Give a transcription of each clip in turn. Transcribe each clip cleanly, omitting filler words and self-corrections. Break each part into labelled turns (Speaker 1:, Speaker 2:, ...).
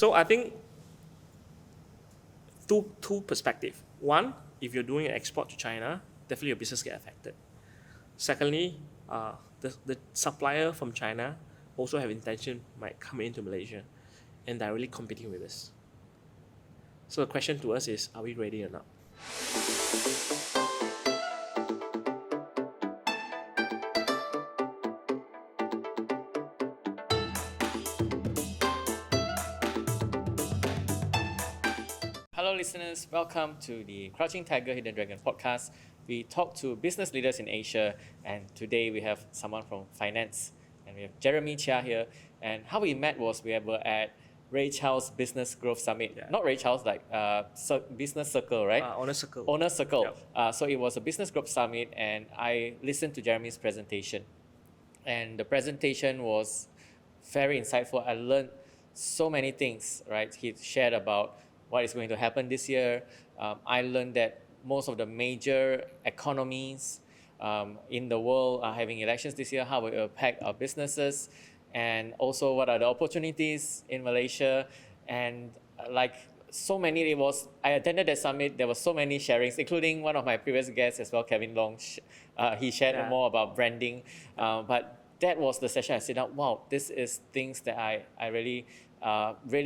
Speaker 1: So I think two perspective. One, if you're doing an export to China, definitely your business get affected. Secondly, the supplier from China also have intention might come into Malaysia, and they're really competing with us. So the question to us is, are we ready or not?
Speaker 2: Hello listeners, welcome to the Crouching Tiger, Hidden Dragon podcast. We talk to business leaders in Asia, and today we have someone from finance, and we have Jeremy Chia here. And how we met was we were at Ray Chow's Business Growth Summit.
Speaker 1: Yeah.
Speaker 2: Not Ray Chow's, like Business Circle, right?
Speaker 1: Owner Circle.
Speaker 2: Owner Circle.
Speaker 1: Yep.
Speaker 2: So it was a Business Growth Summit, and I listened to Jeremy's presentation. And the presentation was very insightful. I learned so many things, right? He shared about what is going to happen this year. I learned that most of the major economies in the world are having elections this year, how it will impact our businesses, and also what are the opportunities in Malaysia. And like so many, I attended that summit, there were so many sharings, including one of my previous guests as well, Kevin Long. He shared more about branding. But that was the session I said, wow, this is things that I really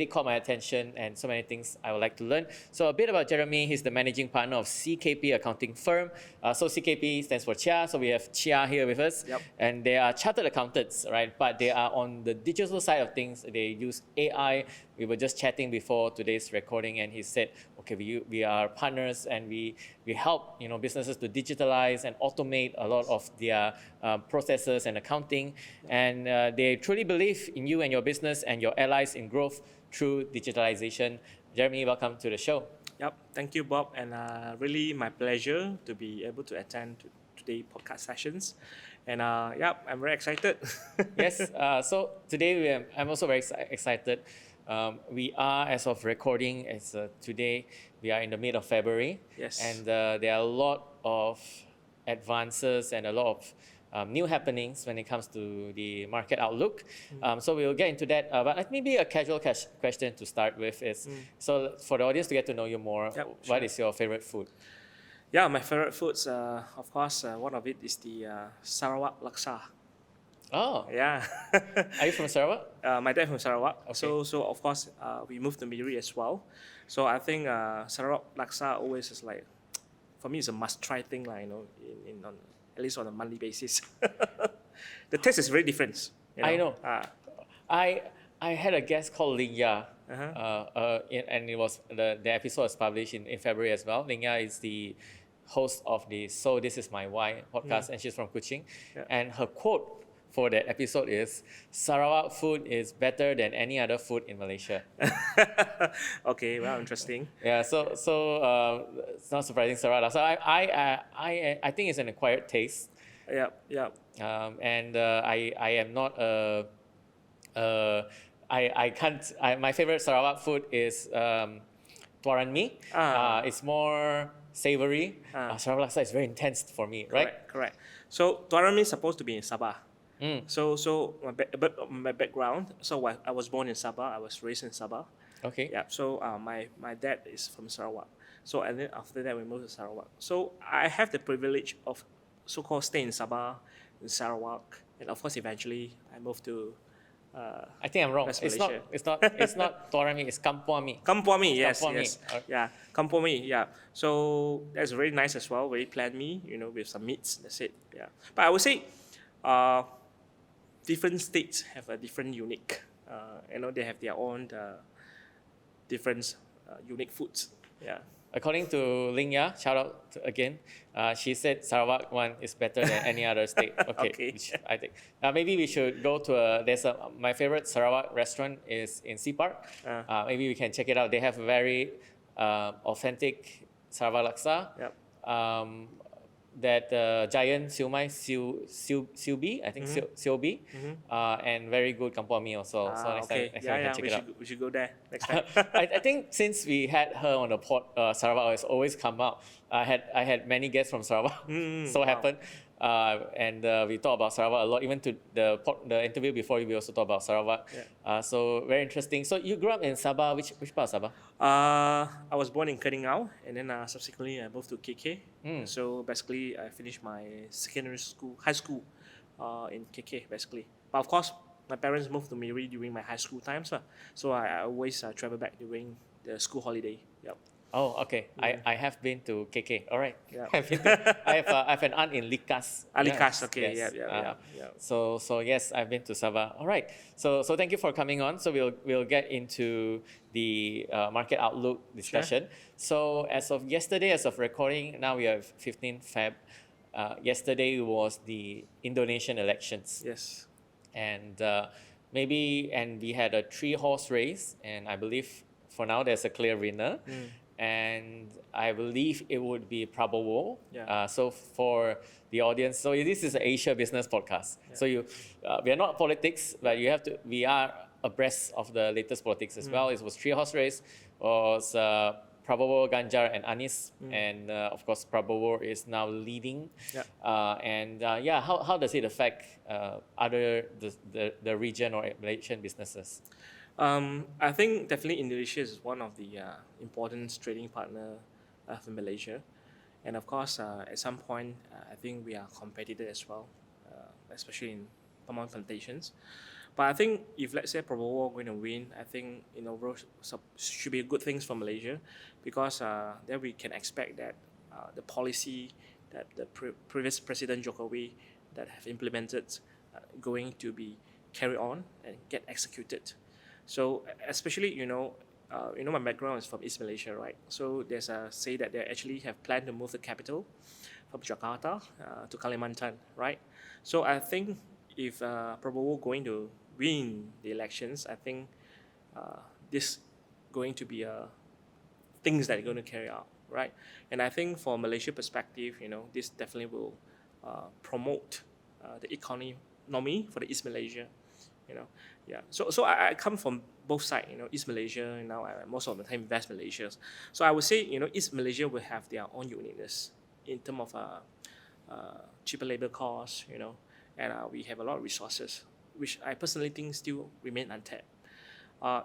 Speaker 2: caught my attention, and so many things I would like to learn. So a bit about Jeremy, he's the managing partner of CKP accounting firm. So CKP stands for Chia, so we have Chia here with us.
Speaker 1: Yep.
Speaker 2: And they are chartered accountants, right? But they are on the digital side of things. They use AI. We were just chatting before today's recording, and he said, okay, we are partners, and we help businesses to digitalize and automate a lot of their processes and accounting. And they truly believe in you and your business and your allies in growth through digitalization. Jeremy, welcome to the show.
Speaker 1: Yep, thank you, Bob, and really my pleasure to be able to attend today's podcast sessions. And I'm very excited.
Speaker 2: Yes, so today I'm also very excited. We are, as of recording, today, we are in the mid of February.
Speaker 1: Yes.
Speaker 2: And there are a lot of advances and a lot of new happenings when it comes to the market outlook. So we'll get into that. But maybe a casual question to start with is, so for the audience to get to know you more, what is your favorite food?
Speaker 1: Yeah, my favorite foods, of course, one of it is the Sarawak laksa.
Speaker 2: Oh.
Speaker 1: Yeah.
Speaker 2: Are you from Sarawak?
Speaker 1: My dad from Sarawak.
Speaker 2: Okay.
Speaker 1: So of course, we moved to Miri as well. So I think Sarawak laksa always is like, for me, it's a must-try thing, at least on a monthly basis. The taste is very different.
Speaker 2: I know. I had a guest called Lingya, and it was the episode was published in February as well. Lingya is the host of the So This Is My Why podcast, and she's from Kuching.
Speaker 1: Yeah.
Speaker 2: And her quote for that episode is, Sarawak food is better than any other food in Malaysia.
Speaker 1: Okay, well, interesting.
Speaker 2: Yeah, so it's not surprising, Sarawak. So I think it's an acquired taste.
Speaker 1: Yeah.
Speaker 2: And I am not I can't. My favorite Sarawak food is tuaran mi. It's more savory. Sarawak laksa is very intense for me, right?
Speaker 1: Correct. So tuaran mi is supposed to be in Sabah. So my background. So I was born in Sabah. I was raised in Sabah.
Speaker 2: Okay.
Speaker 1: Yeah. So my dad is from Sarawak. So and then after that we moved to Sarawak. So I have the privilege of so-called staying in Sabah, in Sarawak, and of course eventually I moved to.
Speaker 2: I think I'm wrong.
Speaker 1: West
Speaker 2: It's
Speaker 1: Malaysia.
Speaker 2: not tuaran mi. It's kampung mi.
Speaker 1: Kampung mi, yes.
Speaker 2: Okay.
Speaker 1: Yeah, kampung mi, yeah. So that's very nice as well. Very planned me, with some meats. That's it. Yeah. But I would say, different states have a different unique. They have their own different unique foods. Yeah.
Speaker 2: According to Lingya, shout out again, she said Sarawak one is better than any other state. Okay. Which I think maybe we should go to my favorite Sarawak restaurant is in Sea Park. Maybe we can check it out. They have very authentic Sarawak laksa.
Speaker 1: Yep.
Speaker 2: That giant siumai, siubi, I think siubi, and very good kampung mi also. So next time we can check it out.
Speaker 1: We should go there next time.
Speaker 2: I think since we had her on the pod, Sarawak has always come out. I had many guests from Sarawak. Happened. and we talk about Sarawak a lot. Even to the interview before, we also talk about Sarawak.
Speaker 1: Yeah.
Speaker 2: So very interesting. So you grew up in Sabah. Which part of Sabah?
Speaker 1: I was born in Keningau, and then subsequently I moved to KK. So basically, I finished my high school, in KK basically. But of course, my parents moved to Miri during my high school times, so I always travel back during the school holiday. Yep.
Speaker 2: Oh, okay. I have been to KK. All right.
Speaker 1: Yeah.
Speaker 2: I have an aunt in Likas.
Speaker 1: Likas, okay.
Speaker 2: Yes.
Speaker 1: Yeah.
Speaker 2: So yes, I've been to Sabah. All right. So thank you for coming on. So we'll get into the market outlook discussion. So as of yesterday, as of recording, now we have 15 Feb. Yesterday was the Indonesian elections.
Speaker 1: Yes.
Speaker 2: And we had a 3-horse race, and I believe for now there's a clear winner. And I believe it would be Prabowo.
Speaker 1: Yeah.
Speaker 2: So for the audience, so this is an Asia business podcast. Yeah. So we are not politics, but we are abreast of the latest politics as well. It was 3-horse race. Was Prabowo, Ganjar, and Anies, and of course Prabowo is now leading. Yeah. How does it affect the region or Malaysian businesses?
Speaker 1: I think definitely Indonesia is one of the important trading partner for Malaysia, and of course at some point I think we are competitor as well, especially in palm plantations. But I think if let's say Prabowo going to win, I think overall should be good things for Malaysia, because then we can expect that the policy that the previous President Jokowi that have implemented going to be carried on and get executed. So especially my background is from East Malaysia, right? So there's a say that they actually have planned to move the capital from Jakarta to Kalimantan, right? So I think if Prabowo going to win the elections, I think this going to be things that are going to carry out, right? And I think for Malaysia perspective, this definitely will promote the economy for the East Malaysia. Yeah. So I come from both sides. East Malaysia. I most of the time invest Malaysia. So I would say East Malaysia will have their own uniqueness in terms of cheaper labor costs. And we have a lot of resources, which I personally think still remain untapped.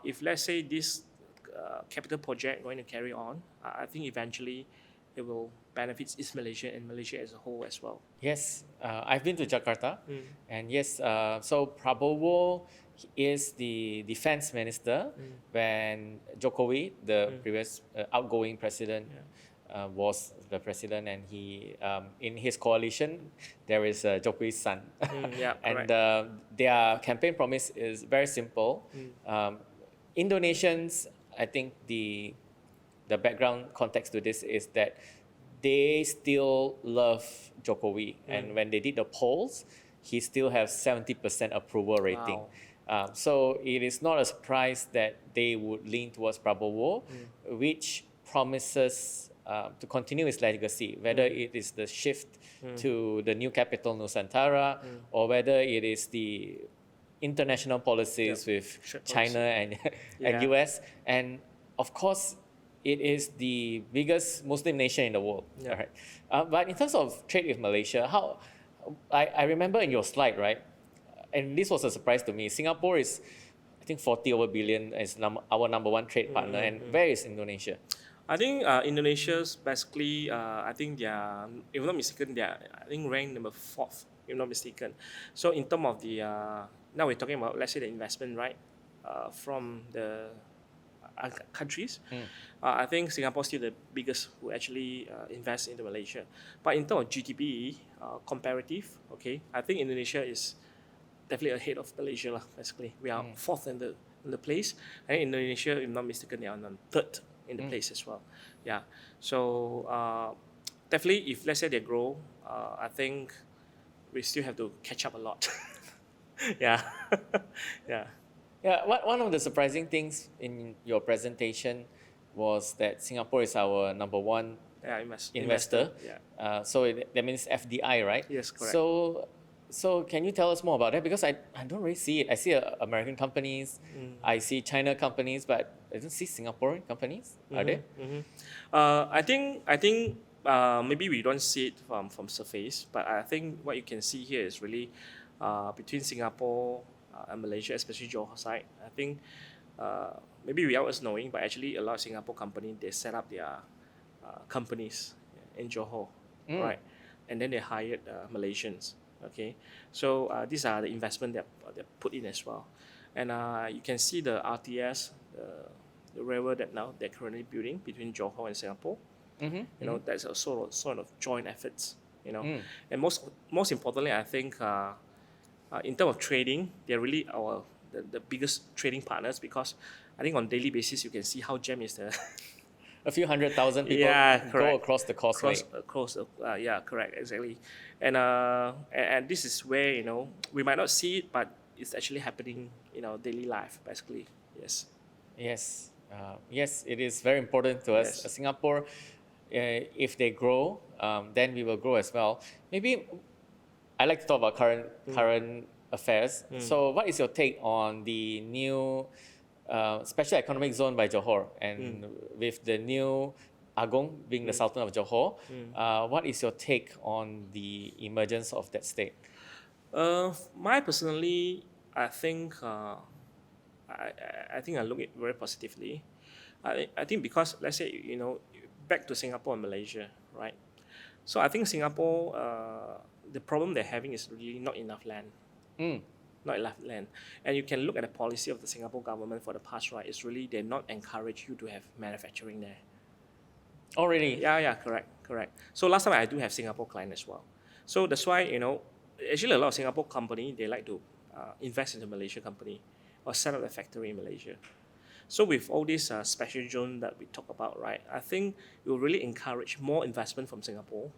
Speaker 1: If let's say this capital project going to carry on, I think eventually it will benefit East Malaysia and Malaysia as a whole as well.
Speaker 2: Yes, I've been to Jakarta, and yes, so Prabowo is the defense minister when Jokowi, the previous outgoing president, was the president, and he in his coalition there is Jokowi's son, and their campaign promise is very simple. Indonesians, I think the background context to this is that they still love Jokowi, and when they did the polls, he still has 70% approval rating.
Speaker 1: Wow.
Speaker 2: So it is not a surprise that they would lean towards Prabowo, which promises to continue his legacy, whether it is the shift to the new capital Nusantara, or whether it is the international policies with China and US, and of course it is the biggest Muslim nation in the world. Right? But in terms of trade with Malaysia, I remember in your slide, right? And this was a surprise to me. Singapore is, I think, 40 over billion is our number one trade partner. And where is Indonesia?
Speaker 1: I think Indonesia's basically, I think they are, if I'm not mistaken, they are, I think, ranked number 4th, if I'm not mistaken. So in terms of the, now we're talking about, let's say, the investment, right, from the countries. I think Singapore is still the biggest who actually invest into Malaysia. But in terms of GDP, comparative, I think Indonesia is definitely ahead of Malaysia, basically. We are 4th in the place. I think Indonesia, if I'm not mistaken, they are on 3rd in the place as well. Yeah. So definitely, if let's say they grow, I think we still have to catch up a lot. Yeah.
Speaker 2: Yeah, one of the surprising things in your presentation was that Singapore is our number one investor.
Speaker 1: Yeah.
Speaker 2: So that means FDI, right?
Speaker 1: Yes, correct.
Speaker 2: So can you tell us more about that? Because I don't really see it. I see American companies, I see China companies, but I don't see Singaporean companies. Are there?
Speaker 1: I think maybe we don't see it from surface, but I think what you can see here is really between Singapore and Malaysia, especially Johor side. I think maybe without us knowing, but actually a lot of Singapore companies, they set up their companies in Johor, right? And then they hired Malaysians. Okay, so these are the investment that they put in as well, and you can see the RTS, the railway that now they're currently building between Johor and Singapore. You know, that's a sort of joint efforts. You know, and most importantly, I think in terms of trading, they're really the biggest trading partners, because I think on daily basis you can see how GEM is the
Speaker 2: A few 100,000 people
Speaker 1: Yeah,
Speaker 2: go
Speaker 1: correct.
Speaker 2: across the causeway.
Speaker 1: Yeah, correct, exactly. And this is where, you know, we might not see it, but it's actually happening in our daily life, basically. Yes.
Speaker 2: Yes, yes, it is very important to us.
Speaker 1: Yes.
Speaker 2: Singapore, if they grow, then we will grow as well. Maybe I like to talk about current affairs. So, what is your take on the new special economic zone by Johor, and with the new Agong being the Sultan of Johor? What is your take on the emergence of that state?
Speaker 1: My personally, I think I think I look at it very positively. I think because, let's say, you know, back to Singapore and Malaysia, right? So I think Singapore, the problem they're having is really not enough land. Not enough land. And you can look at the policy of the Singapore government for the past, right? It's really they not encourage you to have manufacturing there.
Speaker 2: Oh, really?
Speaker 1: Yeah, correct. So last time I do have Singapore client as well. So that's why, you know, actually a lot of Singapore company, they like to invest in the Malaysia company or set up a factory in Malaysia. So with all this special zone that we talk about, right, I think it will really encourage more investment from Singapore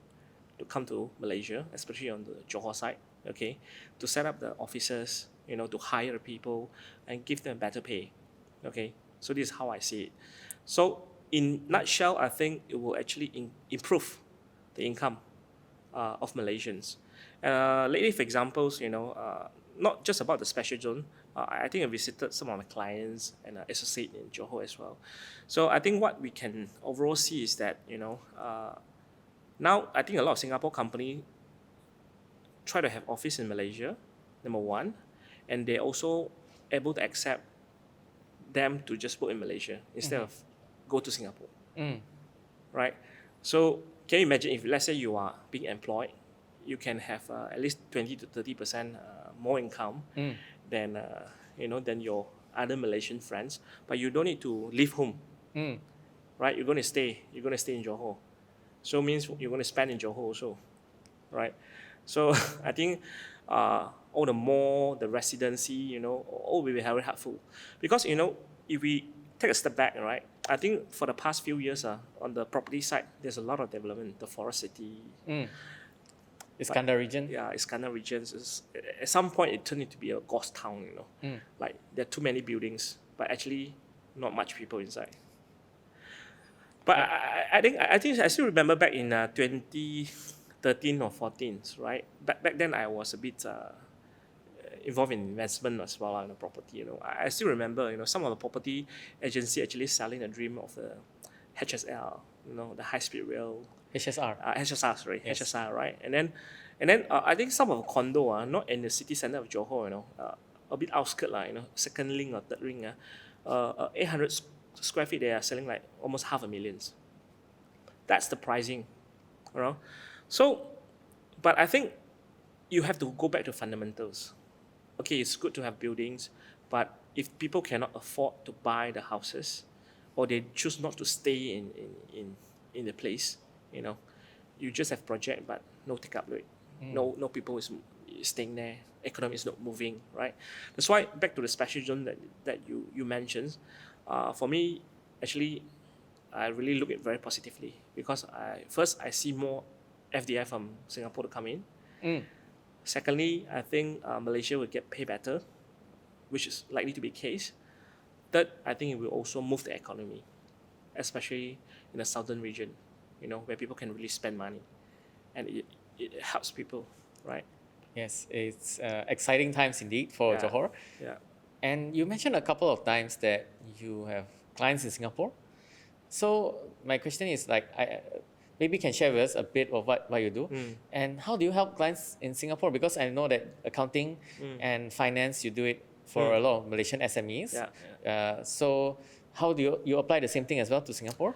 Speaker 1: to come to Malaysia, especially on the Johor side, okay, to set up the offices, you know, to hire people and give them better pay, okay. So this is how I see it. So in nutshell, I think it will actually improve the income of Malaysians. Lately, for examples, you know, not just about the special zone. I think I visited some of my clients and associate in Johor as well. So I think what we can overall see is that, you know, now I think a lot of Singapore company try to have office in Malaysia, number one, and they also able to accept them to just work in Malaysia instead of go to Singapore, right? So can you imagine if, let's say, you are being employed, you can have at least 20 to 30% more income than you know, than your other Malaysian friends, but you don't need to leave home, right? You're going to stay in Johor, so means you're going to spend in Johor also, right? So I think all the more the residency, you know, all will be very helpful, because, you know, if we take a step back, right, I think for the past few years on the property side, there's a lot of development, the Forest City.
Speaker 2: Iskandar region?
Speaker 1: Yeah, Iskandar region. At some point, it turned into be a ghost town, you know. Like, there are too many buildings, but actually not much people inside. But I think I still remember back in 2013 or 14, right? Back then, I was a bit involved in investment as well in the property, you know. I still remember, you know, some of the property agency actually selling the dream of the HSL, you know, the high-speed rail.
Speaker 2: HSR.
Speaker 1: HSR, sorry,
Speaker 2: Yes.
Speaker 1: HSR, right? And then I think some of the condo not in the city center of Johor, you know, a bit outskirt, you know, second ring or third ring, 800 square feet, they are selling like almost $500,000. That's the pricing, you know. So, but I think you have to go back to fundamentals. Okay, it's good to have buildings, but if people cannot afford to buy the houses, or they choose not to stay in the place, you know, you just have project but no take up rate. No people is staying there. Economy is not moving, right? That's why back to the special zone that you mentioned. For me, actually, I really look at it very positively, because I see more FDI from Singapore to come in. Secondly, I think Malaysia will get paid better, which is likely to be the case. Third, I think it will also move the economy, especially in the southern region, you know, where people can really spend money, and it helps people, right?
Speaker 2: Yes, it's exciting times indeed for Johor.
Speaker 1: Yeah.
Speaker 2: And you mentioned a couple of times that you have clients in Singapore. So my question is, like, maybe you can share with us a bit of what you do. And how do you help clients in Singapore? Because I know that accounting and finance, you do it for a lot of Malaysian SMEs. So how do you apply the same thing as well to Singapore?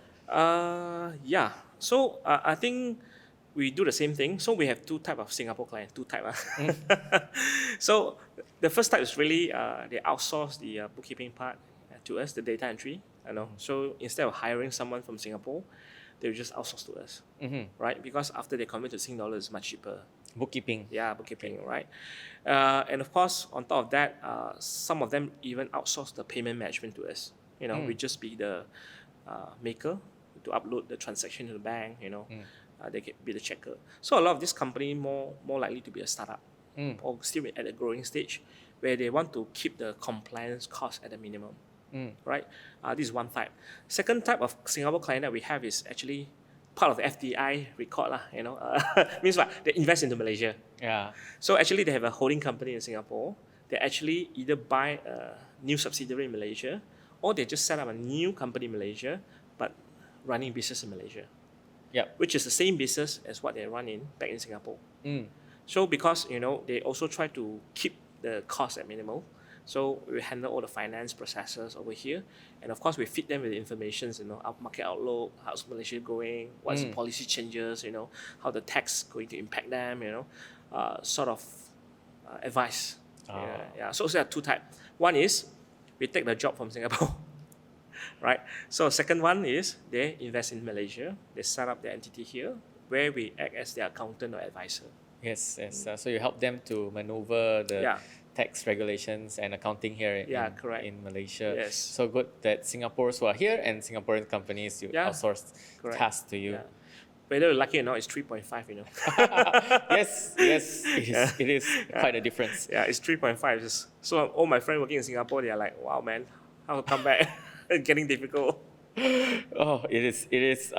Speaker 1: Yeah. So I think we do the same thing. So we have two type of Singapore clients, two type. So the first type is really they outsource the bookkeeping part to us, the data entry. So instead of hiring someone from Singapore, they will just outsource to us, right? Because after they convert to Sing dollar, it's much cheaper.
Speaker 2: Bookkeeping.
Speaker 1: Yeah, bookkeeping, right? And of course, on top of that, some of them even outsource the payment management to us. We just be the maker to upload the transaction to the bank. They can be the checker. So a lot of this company more likely to be a startup or still at a growing stage, where they want to keep the compliance cost at a minimum. Right? This is one type. Second type of Singapore client that we have is actually part of the FDI record. Means what? They invest into Malaysia.
Speaker 2: Yeah.
Speaker 1: So actually they have a holding company in Singapore. They actually either buy a new subsidiary in Malaysia, or they just set up a new company in Malaysia, but running business in Malaysia.
Speaker 2: Yeah.
Speaker 1: Which is the same business as what they run back in Singapore. So because they also try to keep the cost at minimal. So we handle all the finance processes over here, and of course we feed them with the information, our market outlook, how's Malaysia going, what's the policy changes, how the tax going to impact them, sort of advice. So there are two types. One is we take the job from Singapore, right? So second one is they invest in Malaysia, they set up their entity here, where we act as their accountant or advisor.
Speaker 2: Yes. So you help them to maneuver the tax regulations and accounting here in Malaysia.
Speaker 1: Yes.
Speaker 2: So good that Singaporeans who are here and Singaporean companies you outsource tasks to you.
Speaker 1: Yeah. Whether you're lucky or not, it's 3.5,
Speaker 2: Yes, it is quite a difference.
Speaker 1: Yeah, it's 3.5. So all my friends working in Singapore, they are like, wow, man, how to come back? It's getting difficult.
Speaker 2: Oh, it is.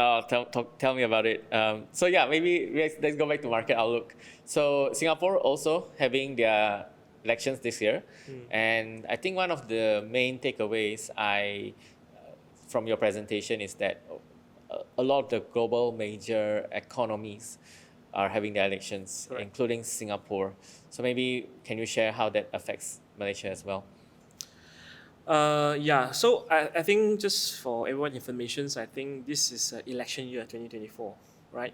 Speaker 2: Tell me about it. So yeah, maybe let's go back to market outlook. So Singapore also having their elections this year, and I think one of the main takeaways from your presentation is that a lot of the global major economies are having their elections, including Singapore. So maybe can you share how that affects Malaysia as well?
Speaker 1: So I think just for everyone's information, I think this is election year 2024, right?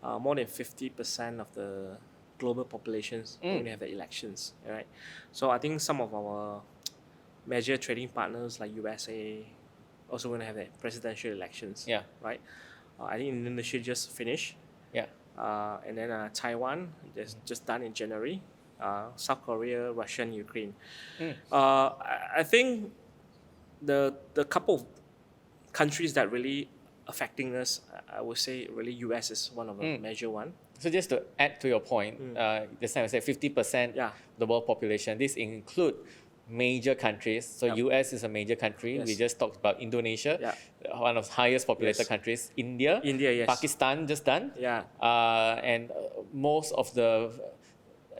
Speaker 1: More than 50% of the global populations going to have the elections, right? So I think some of our major trading partners like USA also going to have the presidential elections, right? I think Indonesia just finished, and then Taiwan just done in January, South Korea, Russia, and Ukraine. I think the couple of countries that really affecting us, I would say really US is one of the major one.
Speaker 2: So just to add to your point, this time I said 50% the world population. This include major countries. So US is a major country. We just talked about Indonesia, one of the highest populated countries. India,
Speaker 1: yes.
Speaker 2: Pakistan just done. And most of the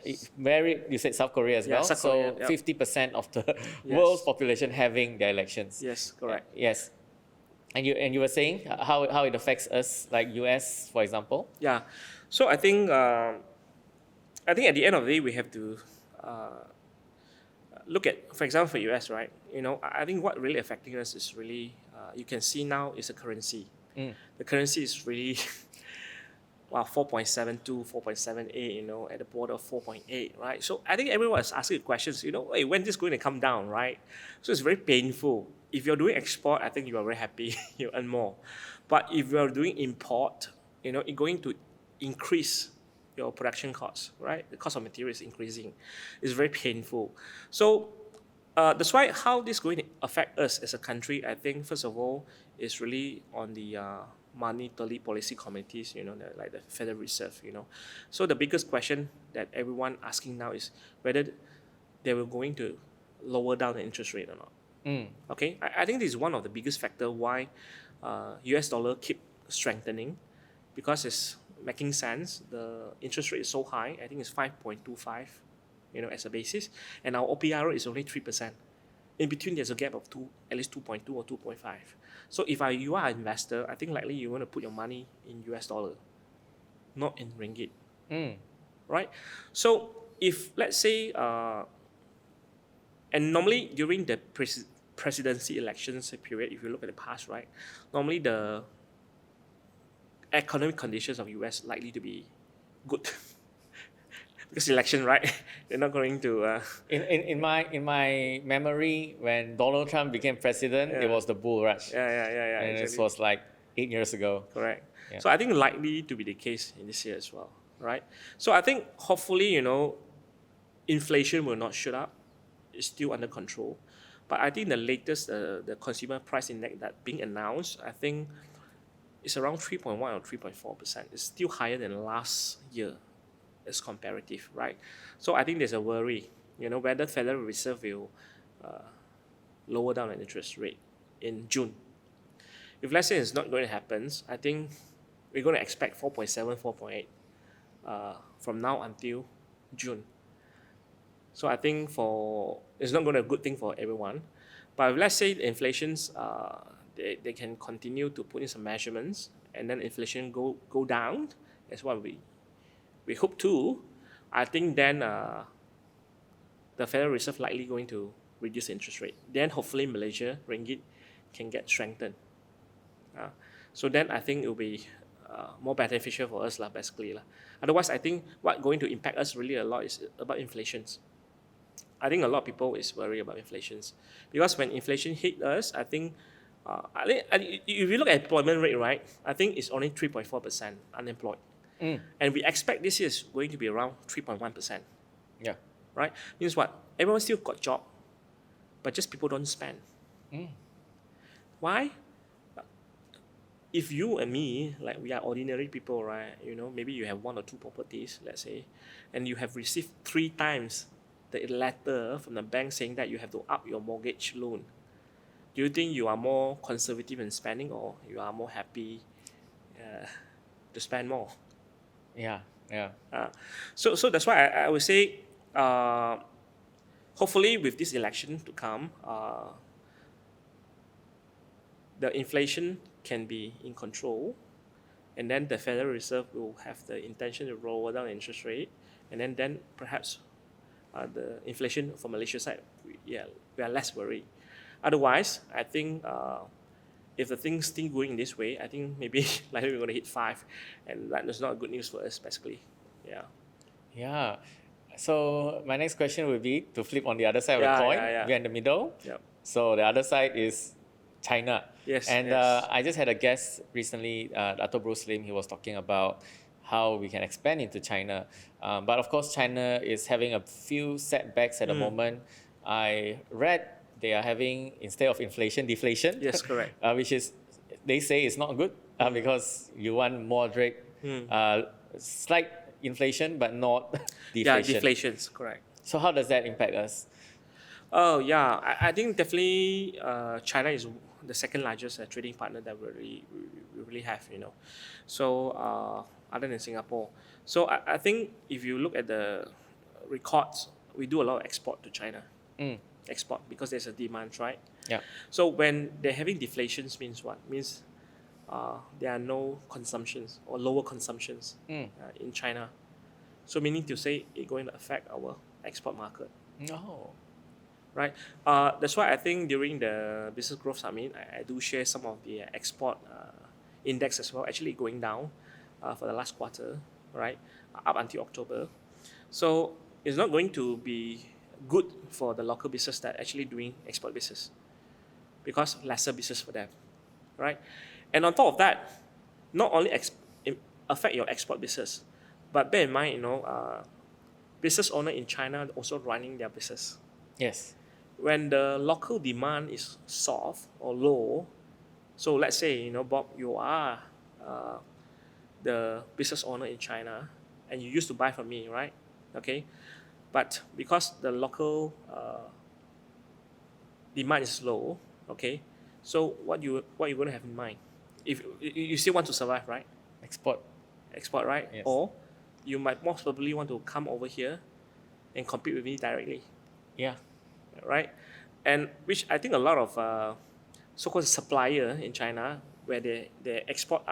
Speaker 2: you said South Korea as well.
Speaker 1: South Korea,
Speaker 2: 50% of the world's population having their elections.
Speaker 1: Yes, correct.
Speaker 2: Yes. And you were saying how it affects us, like US, for example?
Speaker 1: Yeah. So I think at the end of the day, we have to look at, for example, for US, right? I think what really affecting us is really, you can see now is the currency. The currency is really, 4.72, 4.78, at the border of 4.8, right? So I think everyone is asking questions, hey, when this going to come down, right? So it's very painful. If you're doing export, I think you are very happy, you earn more. But if you're doing import, it's going to increase your production costs, right? The cost of material is increasing. It's very painful. So that's why how this is going to affect us as a country, I think, first of all, is really on the monetary policy committees, like the Federal Reserve, So the biggest question that everyone asking now is whether they were going to lower down the interest rate or not. Okay, I think this is one of the biggest factor why US dollar keep strengthening, because it's making sense. The interest rate is so high. I think it's 5.25, as a basis, and our OPR is only 3%. in between there's a gap of at least 2.2 or 2.5. So if you are an investor, I think likely you want to put your money in US dollar, not in ringgit, right? So if let's say, and normally during the presidency elections period, if you look at the past, right, normally the economic conditions of US likely to be good. Because election, right? They're not going to.
Speaker 2: In my memory, when Donald Trump became president, it was the bull rush.
Speaker 1: Yeah.
Speaker 2: And
Speaker 1: exactly.
Speaker 2: it was like 8 years ago.
Speaker 1: Correct.
Speaker 2: Yeah.
Speaker 1: So I think likely to be the case in this year as well, right? So I think hopefully, inflation will not shoot up. It's still under control. But I think the latest, the consumer price index that being announced, I think it's around 3.1 or 3.4%. It's still higher than last year as comparative, right? So I think there's a worry, whether Federal Reserve will lower down an interest rate in June. If let's say it's not going to happen, I think we're going to expect 4.7, 4.8 from now until June. So I think it's not going to be a good thing for everyone. But if let's say the inflation's, they can continue to put in some measurements and then inflation go down, that's what we hope to. I think then the Federal Reserve likely going to reduce the interest rate. Then hopefully Malaysia ringgit can get strengthened. So then I think it will be more beneficial for us basically. Otherwise, I think what going to impact us really a lot is about inflations. I think a lot of people is worried about inflations because when inflation hit us, I think if you look at employment rate, right, I think it's only 3.4% unemployed. And we expect this year is going to be around 3.1%.
Speaker 2: Yeah.
Speaker 1: Right? Means what? Everyone still got job, but just people don't spend. Why? If you and me, like we are ordinary people, right? Maybe you have 1 or 2 properties, let's say, and you have received 3 times the letter from the bank saying that you have to up your mortgage loan. Do you think you are more conservative in spending or you are more happy to spend more?
Speaker 2: Yeah.
Speaker 1: So that's why I would say, hopefully with this election to come, the inflation can be in control, and then the Federal Reserve will have the intention to lower down the interest rate, and then perhaps the inflation from Malaysia side, we are less worried. Otherwise, I think if the things still going in this way, I think maybe likely we're going to hit 5, and that is not good news for us, basically.
Speaker 2: Yeah. So my next question would be to flip on the other side of the coin.
Speaker 1: Yeah.
Speaker 2: We're in the middle.
Speaker 1: Yep.
Speaker 2: So the other side is China.
Speaker 1: Yes.
Speaker 2: And I just had a guest recently, Dr. Bruce Lim. He was talking about how we can expand into China. But of course, China is having a few setbacks at the moment. I read they are having, instead of inflation, deflation.
Speaker 1: Yes, correct.
Speaker 2: Which is, they say is not good because you want moderate, slight inflation, but not deflation.
Speaker 1: Yeah, deflations, correct.
Speaker 2: So how does that impact us?
Speaker 1: Oh, yeah. I think definitely China is the second largest trading partner that we really have, So other than Singapore. So I think if you look at the records, we do a lot of export to China. Export because there's a demand, right?
Speaker 2: Yeah.
Speaker 1: So when they're having deflations means what? Means there are no consumptions or lower consumptions in China. So meaning to say it's going to affect our export market.
Speaker 2: No.
Speaker 1: Right. That's why I think during the Business Growth Summit, I do share some of the export index as well, actually going down for the last quarter, right, up until October. So it's not going to be good for the local business that actually doing export business because lesser business for them, right? And on top of that, not only affect your export business, but bear in mind, business owner in China also running their business.
Speaker 2: Yes.
Speaker 1: When the local demand is soft or low, so let's say, Bob, you are the business owner in China and you used to buy from me, right? Okay. But because the local demand is low, okay, so what you going to have in mind? If you still want to survive, right?
Speaker 2: Export,
Speaker 1: right?
Speaker 2: Yes.
Speaker 1: Or you might most probably want to come over here and compete with me directly.
Speaker 2: Yeah.
Speaker 1: Right? and which I think a lot of so-called supplier in China, where they export,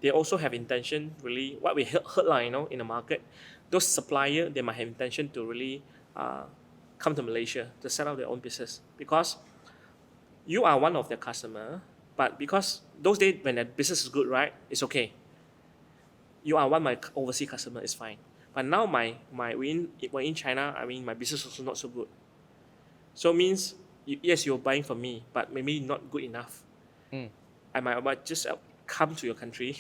Speaker 1: they also have intention really what we heard like, in the market, those supplier they might have intention to really come to Malaysia to set up their own business because you are one of their customer, but because those days when the business is good, right, it's okay. You are one my overseas customer, is fine. But now we're in China, I mean my business also not so good. So means yes, you're buying from me, but maybe not good enough.
Speaker 2: Mm.
Speaker 1: I might just come to your country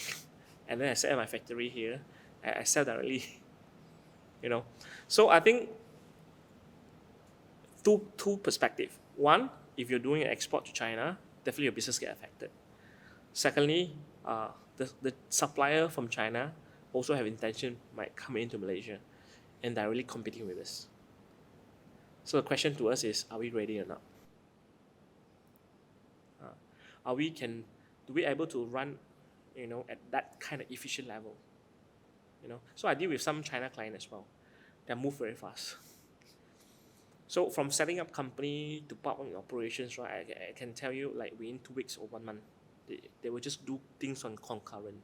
Speaker 1: and then I set up my factory here. I sell directly. So I think two perspective. One, if you're doing an export to China, definitely your business get affected. Secondly, the supplier from China also have intention might come into Malaysia and directly competing with us. So the question to us is, are we ready or not? Do we able to run, at that kind of efficient level? So I deal with some China client as well. They move very fast. So from setting up company to part on operations, right? I can tell you like within 2 weeks or 1 month, they will just do things on concurrent.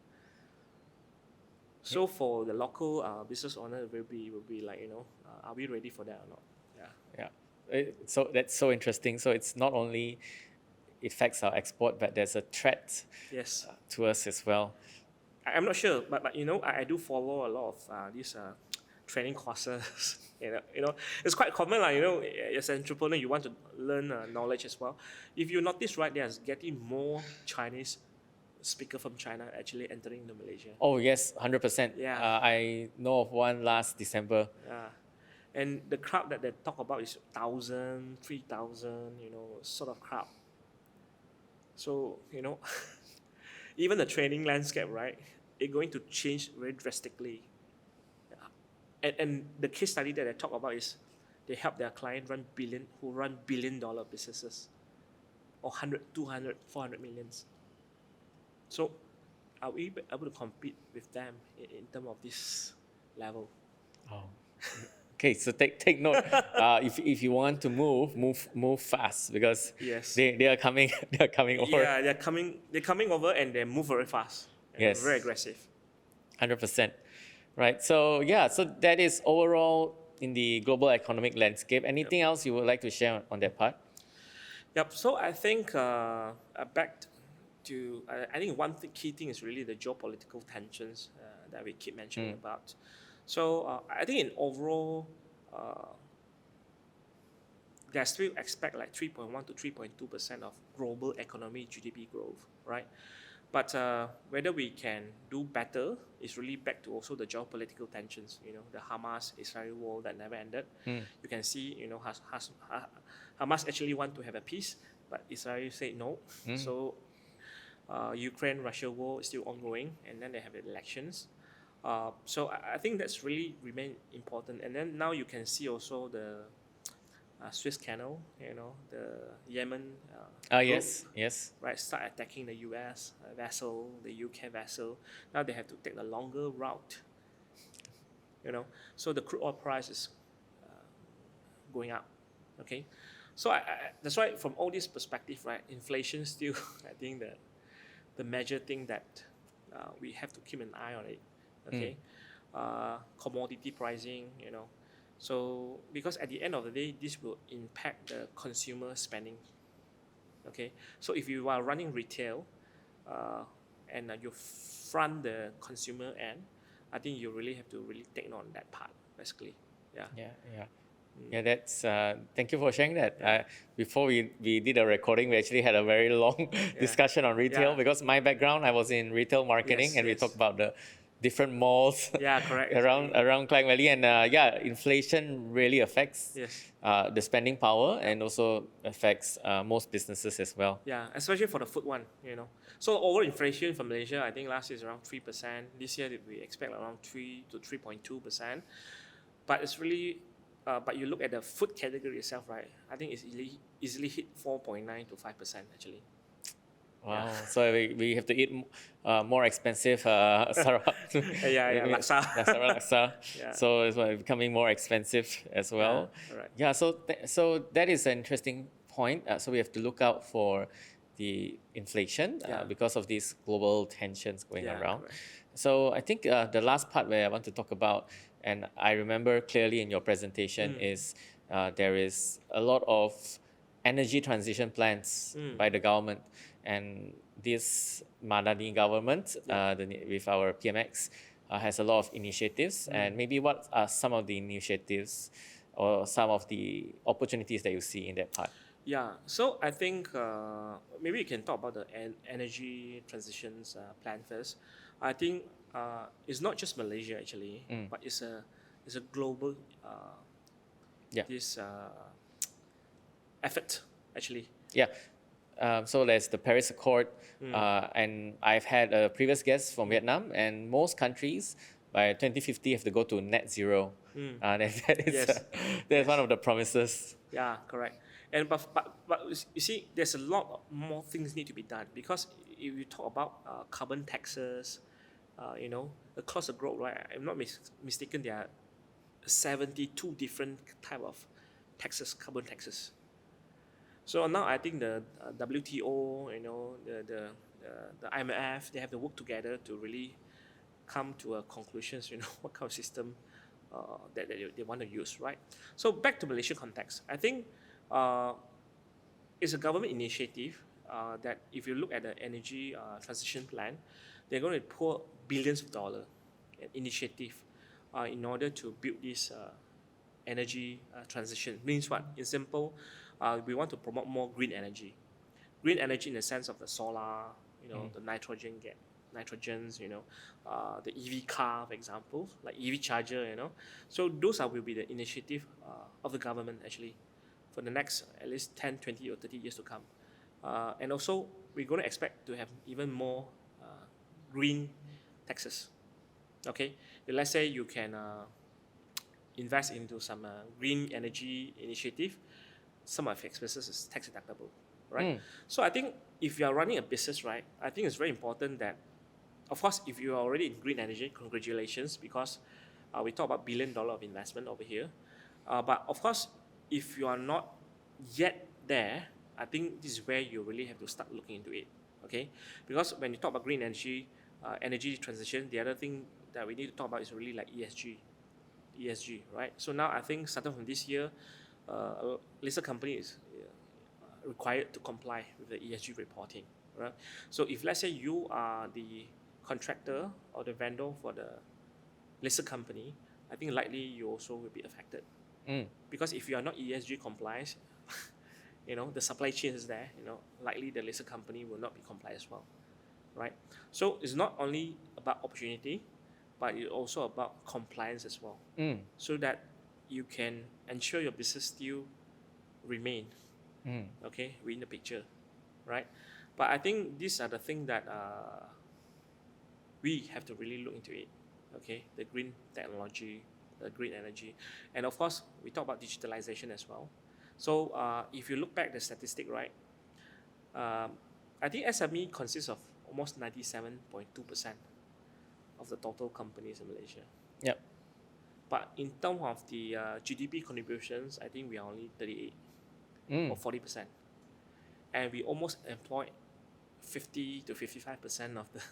Speaker 1: So for the local business owner, will be like, are we ready for that or not?
Speaker 2: So that's so interesting. So it's not only affects our export, but there's a threat
Speaker 1: Yes.
Speaker 2: to us as well.
Speaker 1: I'm not sure, but I do follow a lot of these training courses. It's quite common, as an entrepreneur, you want to learn knowledge as well. If you notice, right, there's getting more Chinese speaker from China actually entering the Malaysia.
Speaker 2: Oh yes, 100%.
Speaker 1: Yeah.
Speaker 2: I know of one last December.
Speaker 1: Yeah. And the crowd that they talk about is 1,000, 3,000, sort of crowd. So, even the training landscape, right, it's going to change very drastically. And the case study that I talk about is they help their client run billion-dollar businesses, or 100, 200, 400 millions. So are we able to compete with them in terms of this level?
Speaker 2: Oh. Okay, so take note. If you want to move fast because
Speaker 1: Yes.
Speaker 2: they are coming over.
Speaker 1: Yeah, they're coming over and they move very fast. And
Speaker 2: Yes.
Speaker 1: very aggressive.
Speaker 2: 100%. Right. So so that is overall in the global economic landscape. Anything else you would like to share on that part?
Speaker 1: Yep. So I think back to I think one key thing is really the geopolitical tensions that we keep mentioning about. So I think in overall, they still expect like 3.1 to 3.2% of global economy GDP growth, right? But whether we can do better is really back to also the geopolitical tensions. The Hamas-Israel war that never ended. You can see, Hamas actually want to have a peace, but Israel said no. So Ukraine-Russia war is still ongoing, and then they have the elections. So I think that's really remain important. And then now you can see also the Suez Canal, the Yemen.
Speaker 2: Yes.
Speaker 1: Right, start attacking the US vessel, the UK vessel. Now they have to take the longer route. So the crude oil price is going up. Okay, so that's why from all this perspective, right, inflation still, I think the major thing that we have to keep an eye on it. Okay, commodity pricing, so because at the end of the day, this will impact the consumer spending. Okay, so if you are running retail and you front the consumer end, I think you really have to really take note on that part, basically.
Speaker 2: Yeah, that's thank you for sharing that. Before we did a recording, we actually had a very long discussion on retail because my background, I was in retail marketing, and we talked about the different malls
Speaker 1: correct.
Speaker 2: around Klang Valley, and inflation really affects the spending power and also affects most businesses as well.
Speaker 1: Yeah, especially for the food one, So overall inflation for Malaysia, I think last year is around 3%. This year we expect around 3 to 3.2%. But it's really, but you look at the food category itself, right? I think it's easily hit 4.9 to 5% actually.
Speaker 2: Wow.
Speaker 1: Yeah.
Speaker 2: So we have to eat more expensive Sarawak.
Speaker 1: Yeah, laksa.
Speaker 2: Sarawak laksa.
Speaker 1: Yeah.
Speaker 2: So it's becoming more expensive as well.
Speaker 1: Yeah, correct.
Speaker 2: Yeah. So that is an interesting point. So we have to look out for the inflation
Speaker 1: Yeah.
Speaker 2: because of these global tensions going
Speaker 1: Yeah,
Speaker 2: around.
Speaker 1: correct.
Speaker 2: So I think the last part where I want to talk about, and I remember clearly in your presentation, is there is a lot of energy transition plans by the government, and this Madani government with our PMX has a lot of initiatives. And maybe what are some of the initiatives or some of the opportunities that you see in that part?
Speaker 1: Yeah, so I think maybe you can talk about the energy transitions plan first. I think it's not just Malaysia actually, but it's a global
Speaker 2: Yeah.
Speaker 1: this effort actually.
Speaker 2: Yeah. So there's the Paris Accord, and I've had a previous guest from Vietnam, and most countries by 2050 have to go to net zero. That is
Speaker 1: Yes.
Speaker 2: that's one of the promises.
Speaker 1: Yeah, correct. And but you see, there's a lot more things need to be done because if you talk about carbon taxes, across the globe, right? I'm not mistaken. There are 72 different type of taxes, carbon taxes. So now I think the WTO, the IMF, they have to work together to really come to a conclusions. What kind of system that they want to use, right? So back to Malaysia context, I think it's a government initiative that if you look at the energy transition plan, they're going to pour billions of dollars initiative in order to build this energy transition. Means what? In simple, we want to promote more green energy. Green energy in the sense of the solar, the nitrogens, the EV car, for example, like EV charger, So those will be the initiative of the government actually for the next at least 10, 20 or 30 years to come. And also, we're going to expect to have even more green taxes. Okay, let's say you can invest into some green energy initiative. Some of the expenses is tax deductible, right? So I think if you are running a business, right, I think it's very important that, of course, if you are already in green energy, congratulations, because we talk about $1 billion of investment over here. But of course, if you are not yet there, I think this is where you really have to start looking into it, okay? Because when you talk about green energy, energy transition, the other thing that we need to talk about is really like ESG, right? So now I think starting from this year, a listed company is required to comply with the ESG reporting, right? So if let's say you are the contractor or the vendor for the listed company, I think likely you also will be affected. Because if you are not ESG compliant, the supply chain is there, likely the listed company will not be compliant as well, right? So it's not only about opportunity, but it's also about compliance as well, so that you can ensure your business still remain, okay, within the picture, right? But I think these are the things that we have to really look into it, okay? The green technology, the green energy, and of course, we talk about digitalization as well. So if you look back the statistic, right, I think SME consists of almost 97.2% of the total companies in Malaysia.
Speaker 2: Yep.
Speaker 1: But in terms of the GDP contributions, I think we are only 38 or 40%. And we almost employ 50 to 55% of the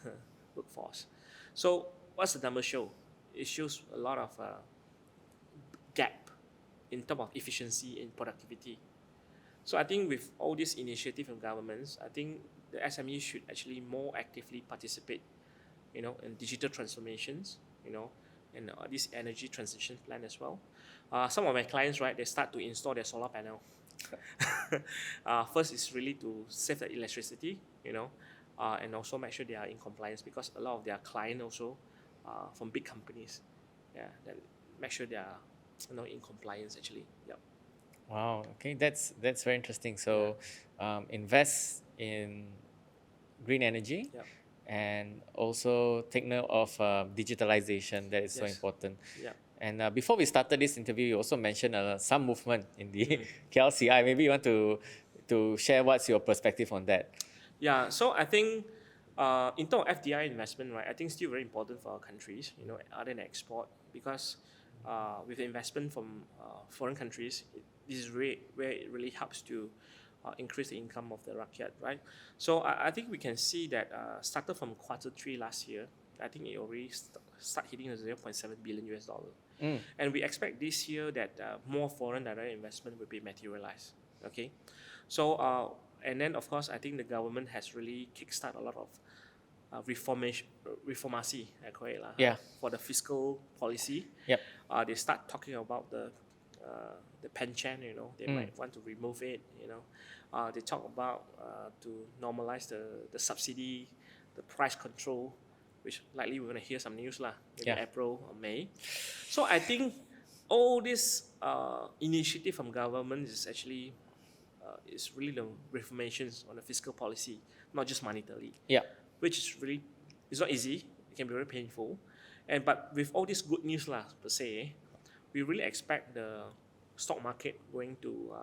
Speaker 1: workforce. So what's the number show? It shows a lot of gap in terms of efficiency and productivity. So I think with all these initiatives from governments, I think the SME should actually more actively participate, in digital transformations, and this energy transition plan as well. Some of my clients, right, they start to install their solar panel. First is really to save the electricity, and also make sure they are in compliance, because a lot of their clients also from big companies, that make sure they are in compliance actually. Yep.
Speaker 2: Wow. Okay, that's very interesting. So, invest in green energy,
Speaker 1: Yep.
Speaker 2: and also take note of digitalization. That is so
Speaker 1: Yes.
Speaker 2: important.
Speaker 1: Yeah.
Speaker 2: And before we started this interview, you also mentioned some movement in the KLCI. Maybe you want to share what's your perspective on that.
Speaker 1: Yeah, so I think in terms of FDI investment, right, I think still very important for our countries, other than export, because with the investment from foreign countries, this is really where it really helps to increase the income of the rakyat, right? So I think we can see that started from Q3 last year, I think it already start hitting the 0.7 billion US dollar. And we expect this year that more foreign direct investment will be materialized. Okay, so and then of course I think the government has really kickstart a lot of reformacy, I call it lah,
Speaker 2: Yeah.
Speaker 1: for the fiscal policy.
Speaker 2: Yep.
Speaker 1: They start talking about the pension, they might want to remove it. They talk about to normalize the subsidy, the price control, which likely we're going to hear some news lah, maybe
Speaker 2: Yeah.
Speaker 1: April or May. So I think all this initiative from government is actually is really the reformations on the fiscal policy, not just monetarily.
Speaker 2: Yeah.
Speaker 1: Which is really, it's not easy. It can be very painful, but with all this good news lah per se, we really expect the stock market going to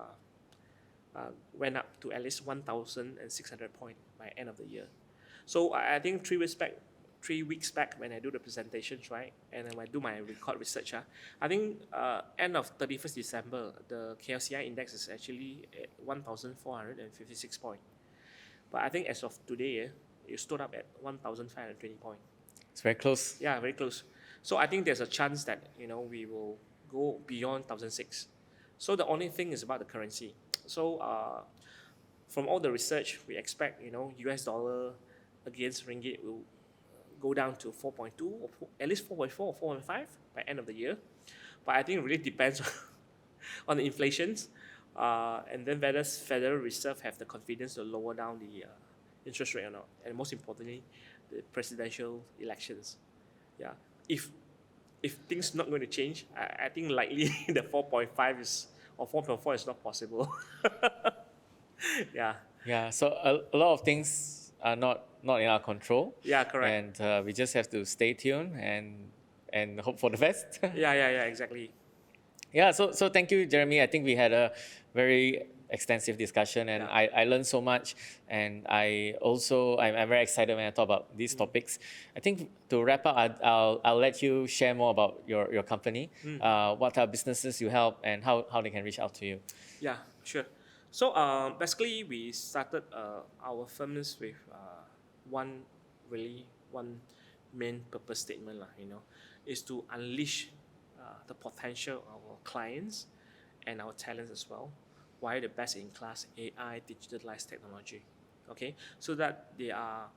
Speaker 1: went up to at least 1,600 point by end of the year. So I think 3 weeks back when I do the presentations, right, and when I do my record research, I think end of 31st December, the KLCI index is actually at 1,456 point. But I think as of today, it stood up at 1,520 point.
Speaker 2: It's very close.
Speaker 1: Yeah, very close. So I think there's a chance that we will go beyond 1,006. So the only thing is about the currency. So from all the research, we expect US dollar against ringgit will go down to 4.2 or at least 4.4 or 4.5 by end of the year. But I think it really depends on the inflations, and then whether Federal Reserve have the confidence to lower down the interest rate or not, and most importantly, the presidential elections. Yeah, if things not going to change, I think likely the 4.5 is or 4.4 is not possible. Yeah.
Speaker 2: Yeah. So a lot of things are not in our control.
Speaker 1: Yeah, correct.
Speaker 2: And we just have to stay tuned and hope for the best.
Speaker 1: Yeah, exactly.
Speaker 2: Yeah, so thank you, Jeremy. I think we had a very extensive discussion, and I learned so much, and I'm very excited when I talk about these topics. I think to wrap up, I'll let you share more about your company, what are businesses you help, and how they can reach out to you.
Speaker 1: Yeah, sure. So basically, we started our firms with one main purpose statement, is to unleash the potential of our clients and our talents as well, via the best-in-class AI digitalized technology. Okay, so that they are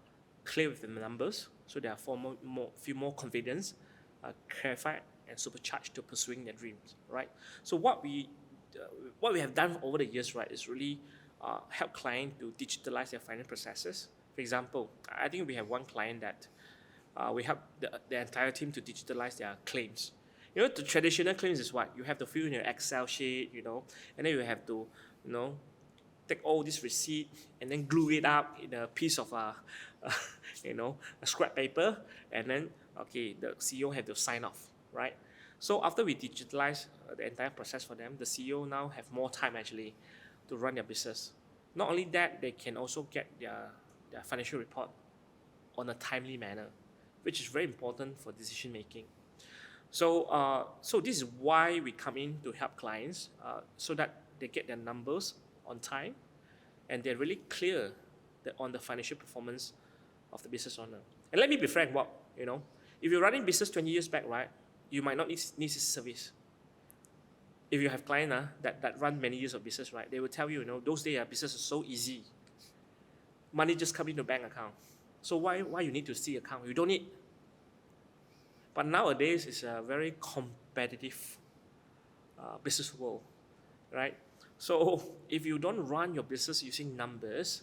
Speaker 1: clear with the numbers, so they are feel more confidence, clarified, and supercharged to pursuing their dreams. Right. So what we have done over the years, right, is really help clients to digitalize their finance processes. For example, I think we have one client that we help the entire team to digitalize their claims. The traditional claims is what? You have to fill in your Excel sheet, and then you have to, take all this receipt and then glue it up in a piece of a scrap paper, and then, okay, the CEO have to sign off, right? So after we digitalize the entire process for them, the CEO now have more time actually to run their business. Not only that, they can also get their financial report on a timely manner, which is very important for decision making. So this is why we come in to help clients, so that they get their numbers on time, and they're really clear on the financial performance of the business owner. And let me be frank, if you're running business 20 years back, right, you might not need this service. If you have clients that run many years of business, right, they will tell you, those days business is so easy. Money just come into bank account. So why you need to see account? You don't need. But nowadays it's a very competitive business world, right? So if you don't run your business using numbers,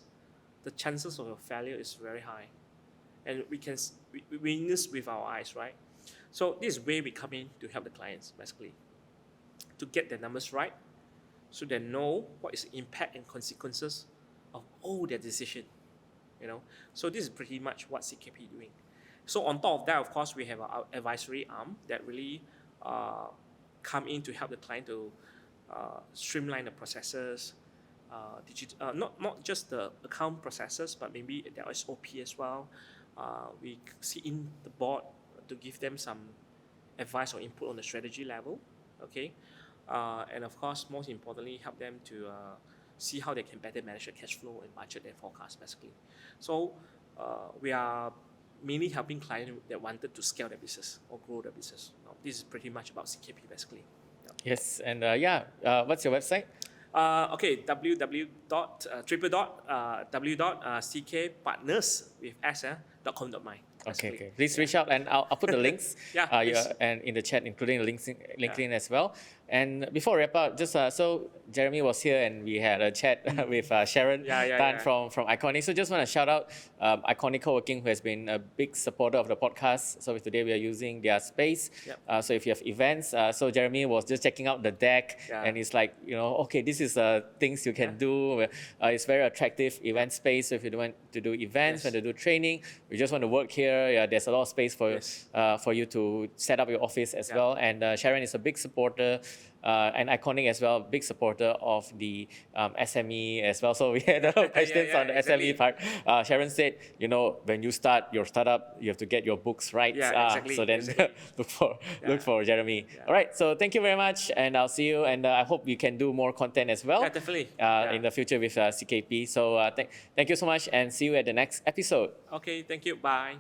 Speaker 1: the chances of your failure is very high, and we witness with our eyes, right? So this is where we come in to help the clients, basically, to get their numbers right, so they know what is the impact and consequences of all their decision. So this is pretty much what CKP doing. So on top of that, of course, we have our advisory arm that really come in to help the client to streamline the processes, not just the account processes, but maybe their SOP as well. We sit in the board to give them some advice or input on the strategy level, okay? And of course, most importantly, help them to see how they can better manage their cash flow and budget their forecast, basically. So we are mainly helping clients that wanted to scale their business or grow their business. This is pretty much about CKP, basically.
Speaker 2: Yes, and what's your website?
Speaker 1: Okay, www.ckpartners with s.com.my.
Speaker 2: Okay. Please reach out, and I'll put the links and in the chat, including the LinkedIn as well. And before we wrap up, just so Jeremy was here and we had a chat with Sharon Tan from Iconic. So just want to shout out Iconic Co-working, who has been a big supporter of the podcast. So today we are using their space. So if you have events, so Jeremy was just checking out the deck and it's like, okay, this is things you can do. It's very attractive event space. So if you want to do events, want to do training, we just want to work here. There's a lot of space for you to set up your office as well. And Sharon is a big supporter. And Iconic as well, big supporter of the SME as well. So we had a lot of questions on the SME part. Sharon said, when you start your startup, you have to get your books right. So then look for Jeremy. All right, so thank you very much, and I'll see you. And I hope we can do more content as well.
Speaker 1: Definitely.
Speaker 2: In the future with CKP. So thank you so much, and see you at the next episode.
Speaker 1: Okay, thank you. Bye.